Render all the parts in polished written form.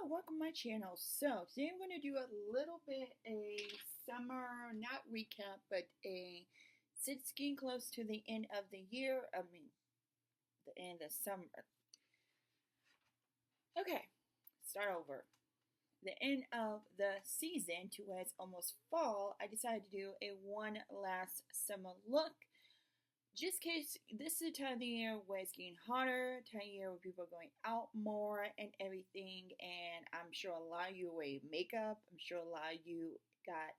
welcome to my channel. So today I'm going to do a little bit a summer, not recap, but a skin close to the end of the year. The end of summer. Okay, start over. The end of the season to where it's almost fall, I decided to do a one last summer look. Just in case this is the time of the year where it's getting hotter, time of year where people are going out more and everything, and I'm sure a lot of you wear makeup. I'm sure a lot of you got,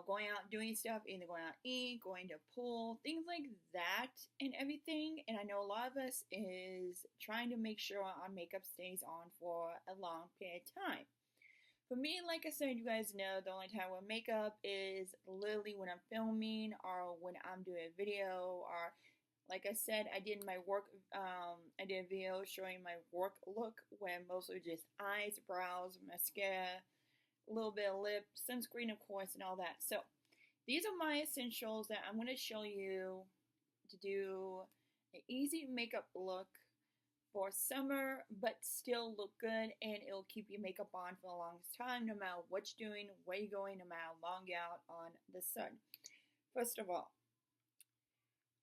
going out doing stuff, either going out to eat, going to pool, things like that and everything. And I know a lot of us is trying to make sure our makeup stays on for a long period of time. For me, like I said, you guys know the only time I wear makeup is literally when I'm filming or when I'm doing a video, or like I said, I did my work, I did a video showing my work look where mostly just eyes, brows, mascara, a little bit of lip, sunscreen of course, and all that. So these are my essentials that I'm going to show you to do an easy makeup look for summer, but still look good, and it'll keep your makeup on for the longest time, no matter what you're doing, where you're going, no matter how long you're out on the sun. First of all,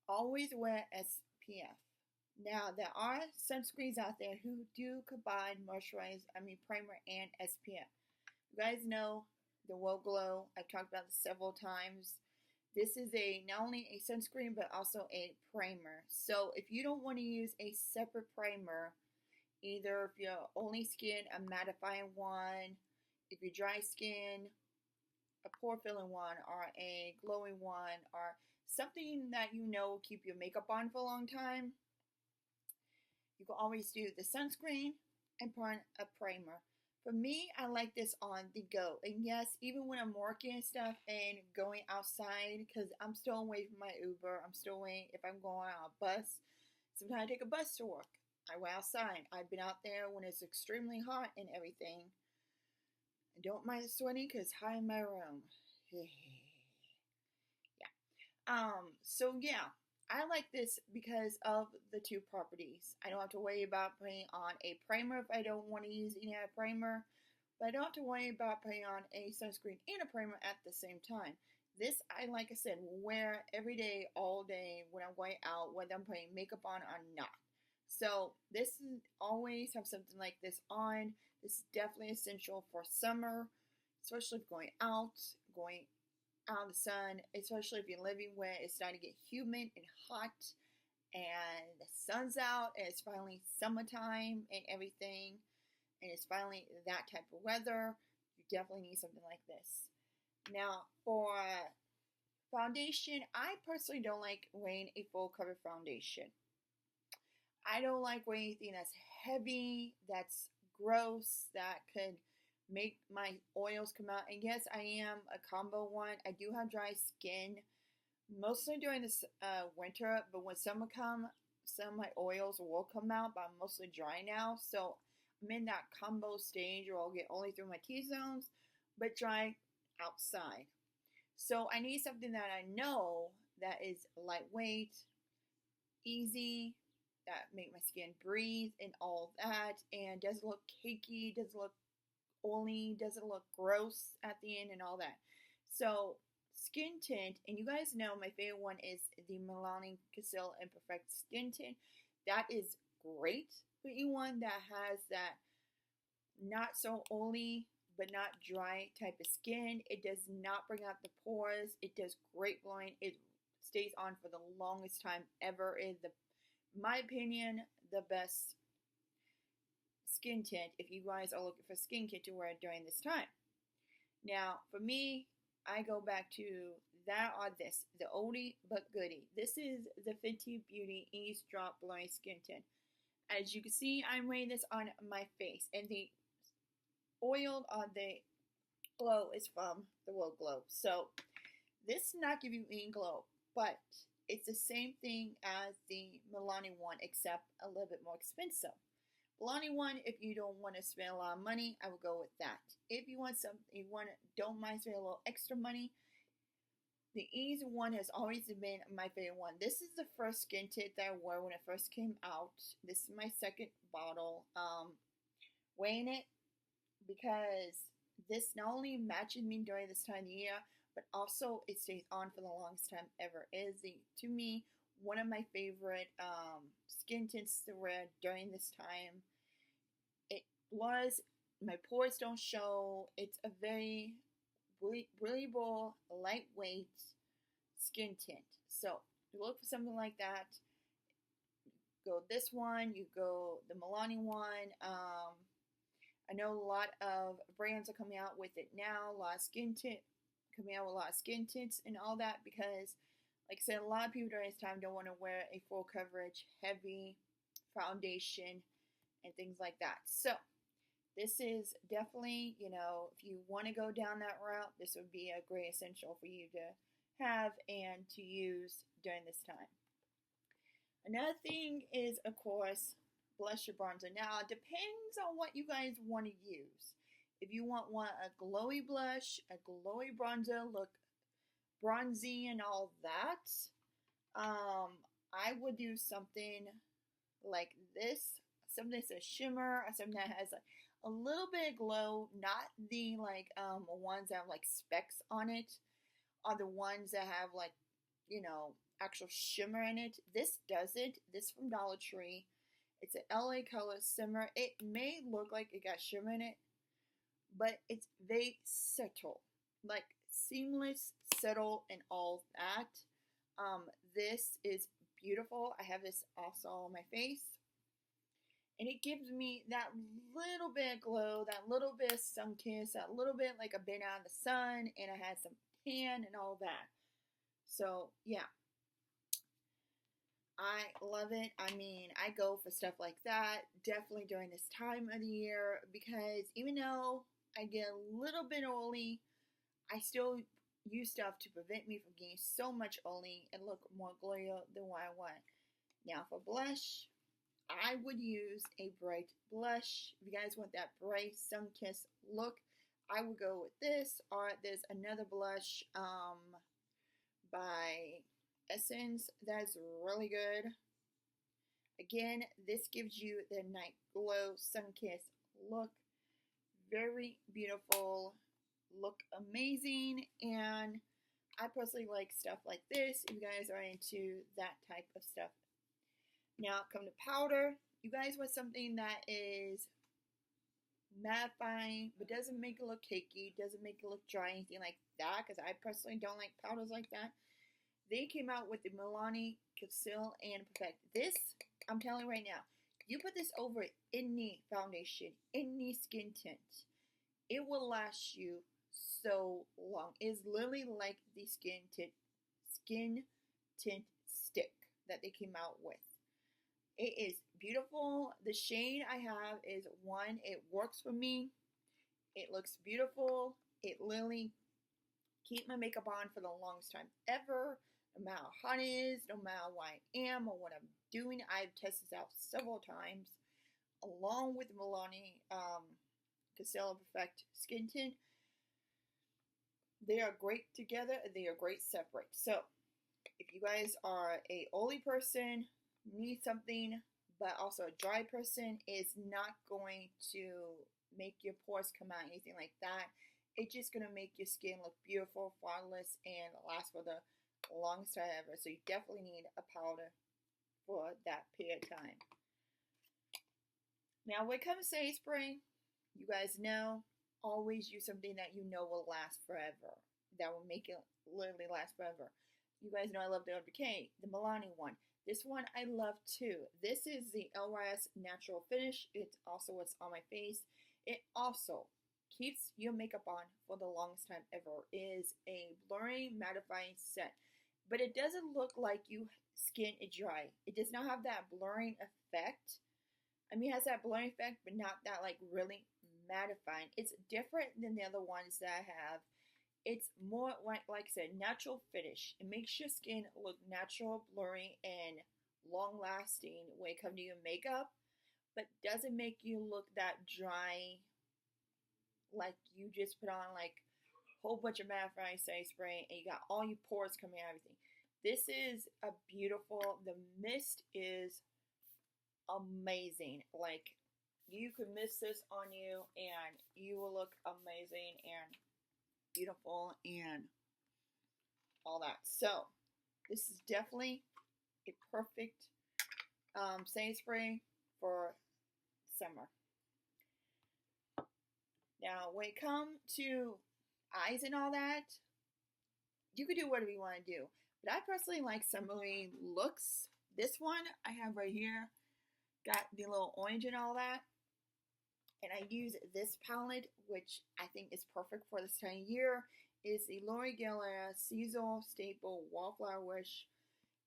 always wear SPF. Now, there are sunscreens out there who do combine primer and SPF. You guys know the World Glow. I've talked about this several times. This is not only a sunscreen, but also a primer. So if you don't want to use a separate primer, either if you're only skin, a mattifying one, if you're dry skin, a pore filling one, or a glowing one, or something that you know will keep your makeup on for a long time, you can always do the sunscreen and put on a primer. For me, I like this on the go. And yes, even when I'm working and stuff and going outside, because I'm still away from my Uber, I'm still away if I'm going on a bus. Sometimes I take a bus to work. I go outside. I've been out there when it's extremely hot and everything. I don't mind sweating because it's hot in my room. Yeah. I like this because of the two properties. I don't have to worry about putting on a primer if I don't want to use any primer. But I don't have to worry about putting on a sunscreen and a primer at the same time. This, like I said, wear every day, all day when I'm going out, whether I'm putting makeup on or not. So this is always have something like this on. This is definitely essential for summer, especially if going out in the sun, especially if you're living where it's starting to get humid and hot and the sun's out and it's finally summertime and everything, and it's finally that type of weather, you definitely need something like this. Now, for foundation, I personally don't like wearing a full cover foundation. I don't like wearing anything that's heavy, that's gross, that could make my oils come out. And yes, I am a combo one. I do have dry skin, mostly during this winter, but when summer comes, some of my oils will come out, but I'm mostly dry now. So I'm in that combo stage where I'll get only through my T-zones, but dry outside. So I need something that I know that is lightweight, easy, that make my skin breathe and all that, and doesn't look cakey, doesn't look oily, doesn't look gross at the end and all that. So skin tint, and you guys know my favorite one is the Milani Conceal and Perfect Skin Tint. That is great for anyone that has that not so oily but not dry type of skin. It does not bring out the pores. It does great blowing. It stays on for the longest time ever. Is my opinion, the best skin tint if you guys are looking for skin tint to wear during this time. Now, for me, I go back to that or this, the oldie but goodie. This is the Fenty Beauty Ease Drop Blowing Skin Tint. As you can see, I'm wearing this on my face, and the oil on the glow is from the World Glow. So this does not give you any glow, but it's the same thing as the Milani one, except a little bit more expensive. Milani one, if you don't want to spend a lot of money, I would go with that. If you want don't mind spending a little extra money, the eaze one has always been my favorite one. This is the first skin tint that I wore when it first came out. This is my second bottle. Wearing it, because this not only matches me during this time of the year, but also it stays on for the longest time ever. It is, to me, one of my favorite skin tints to wear during this time. It blurs, my pores don't show. It's a very breathable, lightweight skin tint. So look for something like that. Go this one, you go the Milani one. I know a lot of brands are coming out with it now. A lot of skin tint coming out with a lot of skin tints and all that because, like I said, a lot of people during this time don't want to wear a full coverage, heavy foundation and things like that. So this is definitely, if you want to go down that route, this would be a great essential for you to have and to use during this time. Another thing is, of course, blush or bronzer. Now, it depends on what you guys want to use. If you want a glowy blush, a glowy bronzer, look bronzy and all that, I would do something like this. Something that's a shimmer, or something that has a little bit of glow, not the ones that have like specks on it, are the ones that have actual shimmer in it. This doesn't. This from Dollar Tree. It's an LA color shimmer. It may look like it got shimmer in it, but it's very subtle, like seamless, subtle, and all that. This is beautiful. I have this also on my face, and it gives me that little bit of glow, that little bit of sun kiss, that little bit like I've been out in the sun, and I had some tan and all that. So yeah, I love it. I mean, I go for stuff like that definitely during this time of the year because even though I get a little bit oily, I still use stuff to prevent me from getting so much oily and look more glowy than what I want. Now for blush, I would use a bright blush. If you guys want that bright sun-kissed look, I would go with this, or there's another blush by Essence that's really good. Again, this gives you the night glow sun-kissed look. Very beautiful, look amazing, and I personally like stuff like this if you guys are into that type of stuff. Now come to powder. You guys want something that is mattifying but doesn't make it look cakey, doesn't make it look dry, anything like that, because I personally don't like powders like that. They came out with the Milani Conceal and Perfect. This, I'm telling you right now, you put this over any foundation, any skin tint, it will last you so long. It's literally like the skin tint stick that they came out with. It is beautiful. The shade I have is one. It works for me. It looks beautiful. It literally keeps my makeup on for the longest time ever. No matter how hot it is, no matter what I am or what I'm doing. I've tested this out several times along with Milani Conceal and Perfect Skin Tint. They are great together. They are great separate. So if you guys are a oily person, need something, but also a dry person, is not going to make your pores come out, anything like that. It's just going to make your skin look beautiful, flawless, and last for the longest time ever. So you definitely need a powder for that period of time. Now when it comes to spray, you guys know, always use something that you know will last forever. That will make it literally last forever. You guys know I love the Urban Decay, the Milani one. This one I love too. This is the LYS Natural Finish. It's also what's on my face. It also keeps your makeup on for the longest time ever. It is a blurring mattifying set. But it doesn't look like your skin is dry. It does not have that blurring effect. I mean, it has that blurring effect, but not that like really mattifying. It's different than the other ones that I have. It's more like I said, natural finish. It makes your skin look natural, blurry, and long lasting when it comes to your makeup, but doesn't make you look that dry, like you just put on like a whole bunch of mattifying setting spray and you got all your pores coming out, everything. This is a beautiful, the mist is amazing. Like, you could mist this on you and you will look amazing and beautiful and all that. So this is definitely a perfect setting spray for summer. Now, when it comes to eyes and all that, you could do whatever you want to do. But I personally like summery looks. This one I have right here, got the little orange and all that. And I use this palette, which I think is perfect for this time of year. It's the L'Oreal Seasonal Staple Wallflower Wish.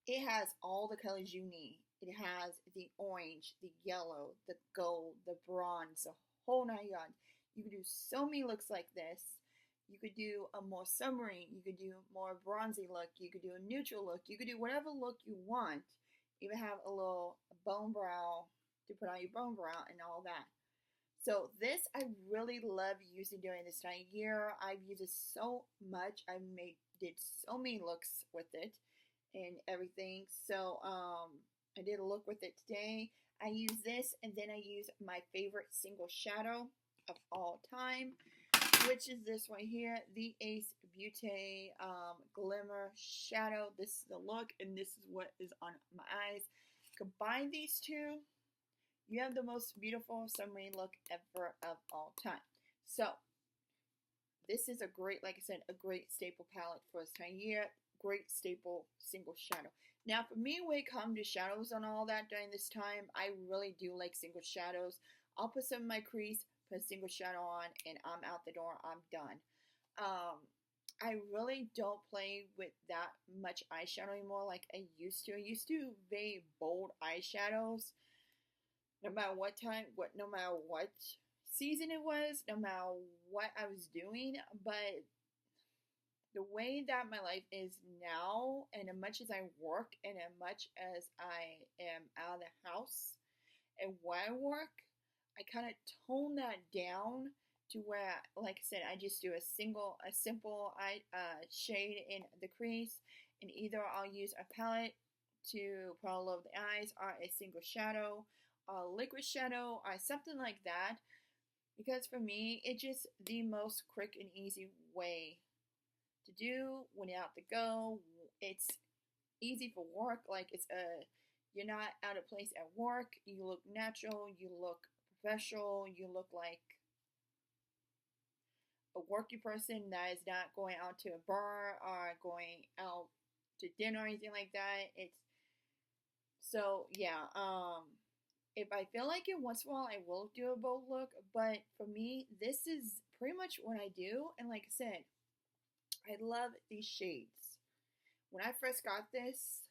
It has all the colors you need. It has the orange, the yellow, the gold, the bronze, the whole 9 yards. You could do so many looks like this. You could do a more summery, you could do more bronzy look, you could do a neutral look, you could do whatever look you want. Even have a little bone brow to put on your bone brow and all that. So this I really love using during this time of year. I've used it so much. Did so many looks with it and everything. So I did a look with it today. I use this, and then I use my favorite single shadow of all time, which is this one here, the Eaze Beauty Glimmer Shadow. This is the look, and this is what is on my eyes. Combine these two, you have the most beautiful summery look ever of all time. So this is a great, like I said, a great staple palette for this time of year. Great staple single shadow. Now for me, when it comes to shadows and all that during this time, I really do like single shadows. I'll put some in my crease, put a single shadow on, and I'm out the door. I'm done. I really don't play with that much eyeshadow anymore like I used to. I used to very bold eyeshadows. No matter what time, no matter what season it was, no matter what I was doing, but the way that my life is now, and as much as I work, and as much as I am out of the house, and when I work, I kind of tone that down to where, like I said, I just do a simple shade in the crease, and either I'll use a palette to put all over the eyes, or a single shadow, a liquid shadow, or something like that, because for me, it's just the most quick and easy way to do when you're out to go. It's easy for work, like you're not out of place at work, you look natural, you look professional, you look like a worky person that is not going out to a bar or going out to dinner or anything like that. It's so yeah, if I feel like it once in a while, I will do a bold look, but for me, this is pretty much what I do. And like I said, I love these shades. When I first got this,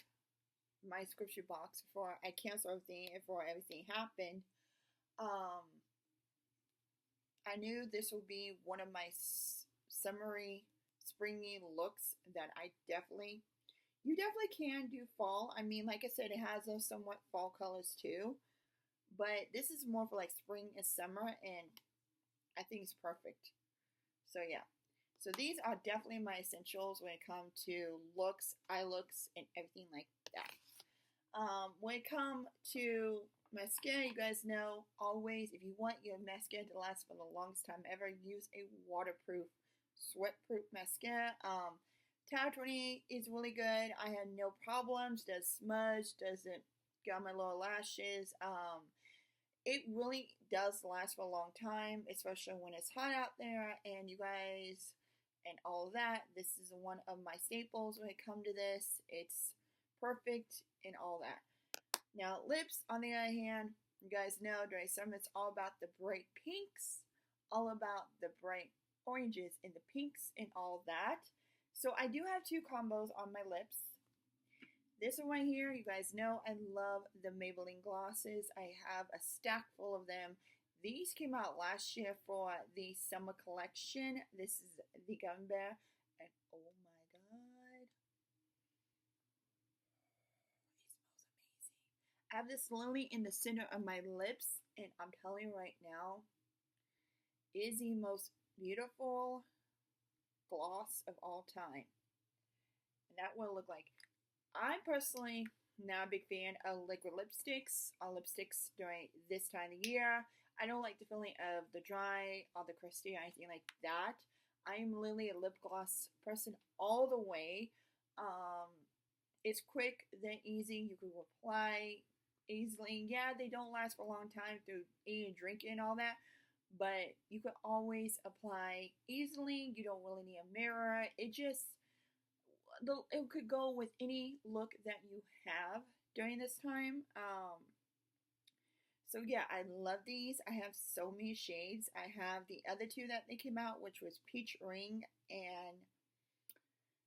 my subscription box, before I canceled everything and before everything happened, I knew this would be one of my summery, springy looks that you definitely can do fall. I mean, like I said, it has those somewhat fall colors too, but this is more for like spring and summer, and I think it's perfect. So yeah. So these are definitely my essentials when it comes to looks, eye looks, and everything like that. When it comes to mascara, you guys know, always, if you want your mascara to last for the longest time ever, use a waterproof, sweat-proof mascara. Tower 28 is really good. I had no problems. Does smudge, doesn't get on my lower lashes. It really does last for a long time, especially when it's hot out there, and you guys, and all of that. This is one of my staples when it comes to this. It's perfect and all that. Now, lips, on the other hand, you guys know during summer it's all about the bright pinks, all about the bright oranges and the pinks and all that. So I do have two combos on my lips. This one right here, you guys know I love the Maybelline glosses. I have a stack full of them. These came out last year for the summer collection. This is the Gummy Bear, and oh my god, it smells amazing. I have this lily in the center of my lips, and I'm telling you right now, it is the most beautiful gloss of all time. And that will look like. I'm personally not a big fan of liquid lipsticks, or lipsticks during this time of year. I don't like the feeling of the dry or the crusty or anything like that. I'm literally a lip gloss person all the way. Um, it's quick, then easy. You can apply easily. Yeah, they don't last for a long time through eating and drinking and all that, but you can always apply easily. You don't really need a mirror. It could go with any look that you have during this time. So yeah, I love these. I have so many shades. I have the other two that they came out, which was Peach Ring and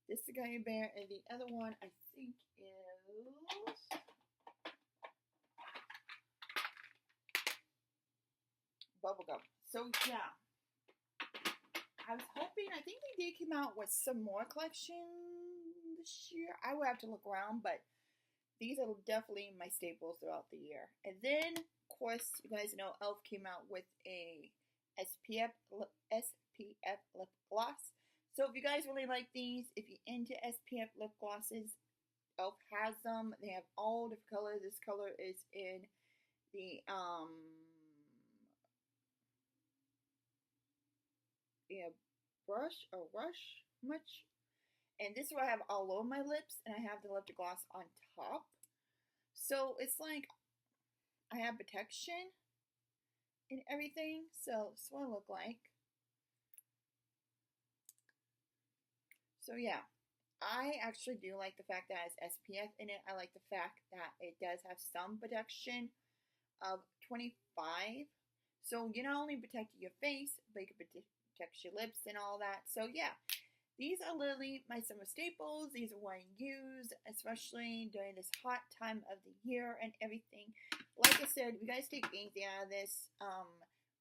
this is Gummy Bear, and the other one I think is Bubblegum. So yeah, I was hoping, I think they did come out with some more collection this year. I would have to look around, but these are definitely my staples throughout the year. And then, of course, you guys know e.l.f. came out with a SPF lip gloss. So if you guys really like these, if you're into SPF lip glosses, e.l.f. has them. They have all different colors. This color is in the brush or rush much. And this is what I have all over my lips, and I have the lip gloss on top. So it's like I have protection and everything. So this is what I look like. So yeah, I actually do like the fact that it has SPF in it. I like the fact that it does have some protection of 25. So you're not only protecting your face, but you can protect your lips and all that. So yeah, these are literally my summer staples. These are what I use, especially during this hot time of the year and everything. Like I said, you guys take anything out of this.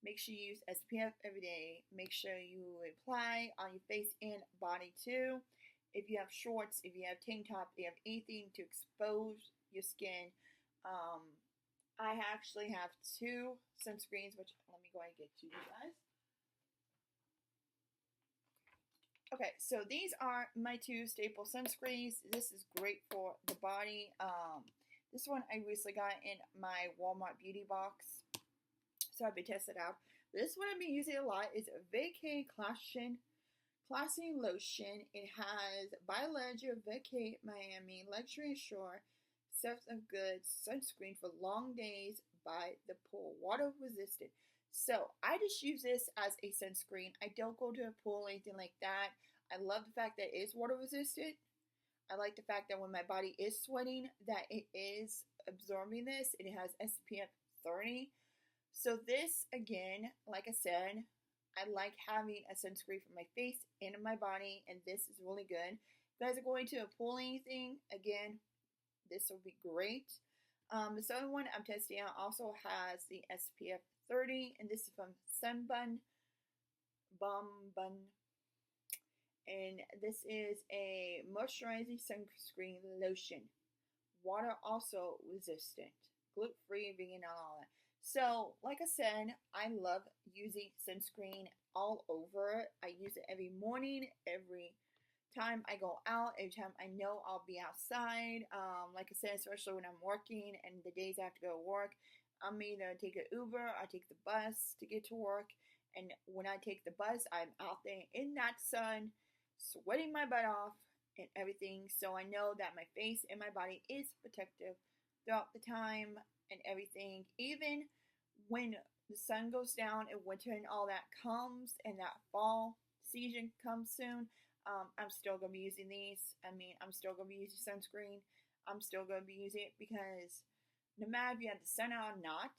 Make sure you use SPF every day. Make sure you apply on your face and body too. If you have shorts, if you have tank top, if you have anything to expose your skin. I actually have two sunscreens, which let me go ahead and get to you guys. Okay, so these are my two staple sunscreens. This is great for the body. This one I recently got in my Walmart beauty box, so I've been testing it out. This one I've been using a lot is Vacay Classy Lotion. It has Biologia Vacay Miami Luxury Shore Self of Good sunscreen for long days by the pool, water resistant. So I just use this as a sunscreen. I don't go to a pool or anything like that. I love the fact that it is water resistant. I like the fact that when my body is sweating, that it is absorbing this. It has SPF 30. So this, again, like I said, I like having a sunscreen for my face and my body, and this is really good. If you guys are going to a pool or anything, again, this will be great. The other one I'm testing out also has the SPF 30, and this is from Sunbun Bun. And this is a moisturizing sunscreen lotion. Water also resistant. Gluten-free, vegan, and all that. So, like I said, I love using sunscreen all over. I use it every morning, every time I go out, every time I know I'll be outside. Like I said, especially when I'm working and the days I have to go to work, I'm either take an Uber or take the bus to get to work. And when I take the bus, I'm out there in that sun, sweating my butt off and everything. So I know that my face and my body is protective throughout the time and everything. Even when the sun goes down and winter and all that comes and that fall season comes soon, I'm still going to be using these. I'm still going to be using sunscreen. I'm still going to be using it because no matter if you have the sun out or not,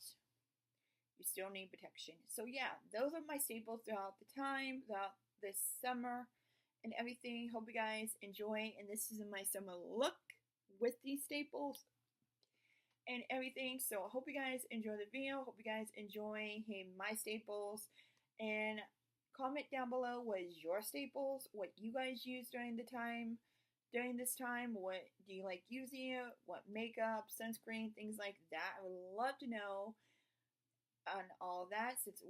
you still need protection. So yeah, those are my staples throughout the time, throughout this summer and everything. Hope you guys enjoy. And this is my summer look with these staples and everything. So I hope you guys enjoy the video. Hope you guys enjoy my staples. And comment down below what is your staples, what you guys use during this time. What do you like using it? What makeup, sunscreen, things like that. I would love to know on all that, since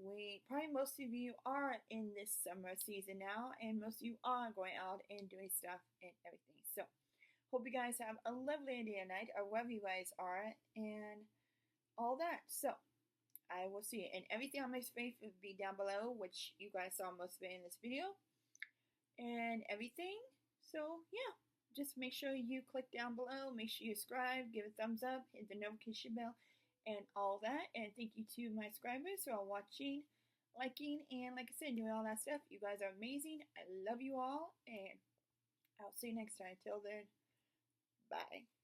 probably most of you are in this summer season now, and most of you are going out and doing stuff and everything. So hope you guys have a lovely day and night, or wherever you guys are, and all that. So I will see it. And everything on my face will be down below, which you guys saw most of it in this video. And everything. So, yeah. Just make sure you click down below. Make sure you subscribe. Give a thumbs up. Hit the notification bell. And all that. And thank you to my subscribers who are watching, liking, and like I said, doing all that stuff. You guys are amazing. I love you all. And I'll see you next time. Till then, bye.